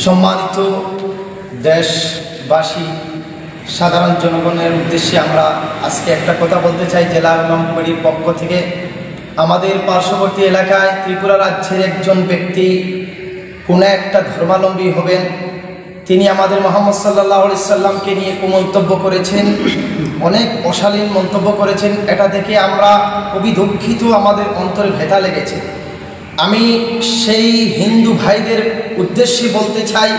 সম্মানিত দেশবাসী, সাধারণ জনগণের উদ্দেশ্যে আমরা আজকে একটা কথা বলতে চাই। জেলা ইমাম কমিটির পক্ষ থেকে আমাদের পার্শ্ববর্তী এলাকায় ত্রিপুরা রাজ্যের একজন ব্যক্তি কোনো একটা ধর্মাবলম্বী হবেন, তিনি আমাদের মুহাম্মদ সাল্লাল্লাহু আলাইহি সাল্লামকে নিয়ে কুমন্তব্য করেছেন, অনেক অশালীন মন্তব্য করেছেন। এটা দেখে আমরা খুবই দুঃখিত, আমাদের অন্তরে ব্যথা লেগেছে। আমি সেই হিন্দু ভাইদের উদ্দেশ্যে বলতে চাই,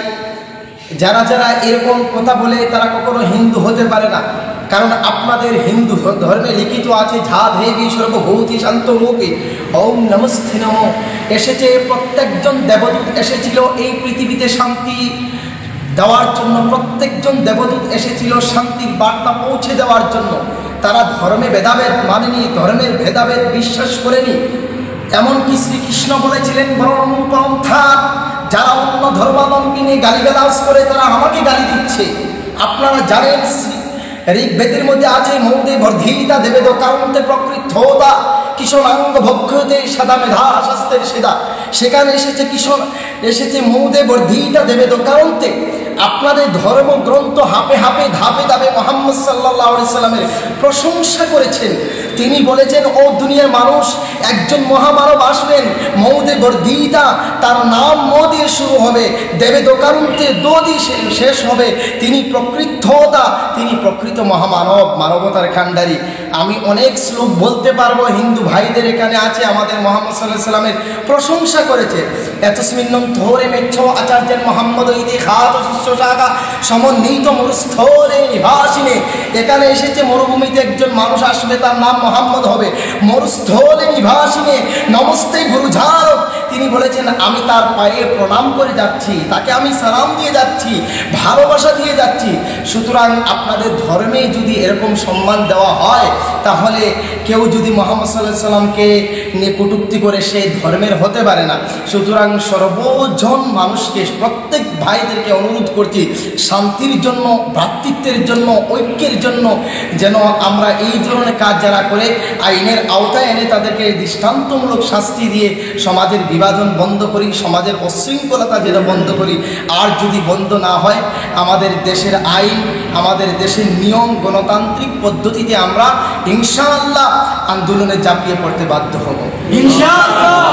যারা যারা এরকম কথা বলে তারা কখনো হিন্দু হতে পারে না। কারণ আপনাদের হিন্দু ধর্মে লিখিত আছে ঝা দেবী সর্বভূতি শান্তরূপী ওম নমস্তে নমঃ। এসেছে প্রত্যেকজন দেবদূত এসেছিল এই পৃথিবীতে শান্তি দেওয়ার জন্য, প্রত্যেকজন দেবদূত এসেছিল শান্তির বার্তা পৌঁছে দেওয়ার জন্য। তারা ধর্মে ভেদাভেদ মানেনি, ধর্মের ভেদাভেদ বিশ্বাস করেনি। এমনকি শ্রীকৃষ্ণ বলেছিলেন বরং পন্থান, যারা অন্য ধর্মাবলম্বী নিয়ে গালিগালাজ করে তারা আমাকে গালি দিচ্ছে। আপনারা জানেন ঋগ্বেদের মধ্যে আছে মৌদে বর্ধিতা দেবেদ কারণতে প্রকৃততা কিশোরাঙ্গ ভক্ষতে সাদা মেধা শাস্ত্রের সেদা। সেখানে এসেছে এসেছে মৌদে বর্ধিতা দেবেদ কারণতে। আপনাদের ধর্মগ্রন্থ হাপে হাপে ধাপে ধাপে মুহাম্মদ সাল্লাল্লাহু আলাইহি সাল্লামের প্রশংসা করেছেন। তিনি বলেছেন, ও দুনিয়ার মানুষ, একজন মহামানব আসবেন মৌদে বর্ধিতা, তার নাম ম দিয়ে শুরু হবে, দেবে দোকান্তে দো দিয়ে শেষ হবে। তিনি প্রকৃততা, তিনি প্রকৃত মহামানব, মানবতার কাণ্ডারী। আমি অনেক শ্লোক বলতে পারবো, হিন্দু ভাইদের এখানে আছে, আমাদের মুহাম্মদ সাল্লাল্লাহু আলাইহি সাল্লামের প্রশংসা করেছে। এতস্মিন্নম থোরে মেচ্ছ আচার্যের মোহাম্মদ ইতি খাত শিষ্যশাখা সমন্বিত মরুস্থলে নিবাসিনে। এখানে এসেছে মরুভূমিতে একজন মানুষ আসবে, তার নাম মোহাম্মদ হবে। মরুস্থলে নিবাসিনে নমস্তে গুরুঝারক। তিনি বলেছেন, আমি তার পায়ে প্রণাম করে যাচ্ছি, তাকে আমি সালাম দিয়ে যাচ্ছি, ভালোবাসা দিয়ে যাচ্ছি। সুতরাং আপনাদের ধর্মে যদি এরকম সম্মান দেওয়া হয়, তাহলে কেউ যদি মুহাম্মদ সাল্লাল্লাহু আলাইহি সাল্লামকে নিয়ে কটূক্তি করে সে ধর্মের হতে পারে না। সুতরাং সর্বজন মানুষকে, প্রত্যেক ভাইদেরকে অনুরোধ করছি, শান্তির জন্য, ভ্রাতৃত্বের জন্য, ঐক্যের জন্য যেন আমরা এই ধরনের কাজ যারা করে আইনের আওতায় এনে তাদেরকে দৃষ্টান্তমূলক শাস্তি দিয়ে সমাজের বিভাজন বন্ধ করি, সমাজের অশৃঙ্খলতা যেন বন্ধ করি। আর যদি বন্ধ না হয়, আমাদের দেশের আইন, আমাদের দেশের নিয়ম, গণতান্ত্রিক পদ্ধতিতে আমরা ইনশাআল্লাহ আন্দোলনে ঝাঁপিয়ে পড়তে বাধ্য হব, ইনশাআল্লাহ।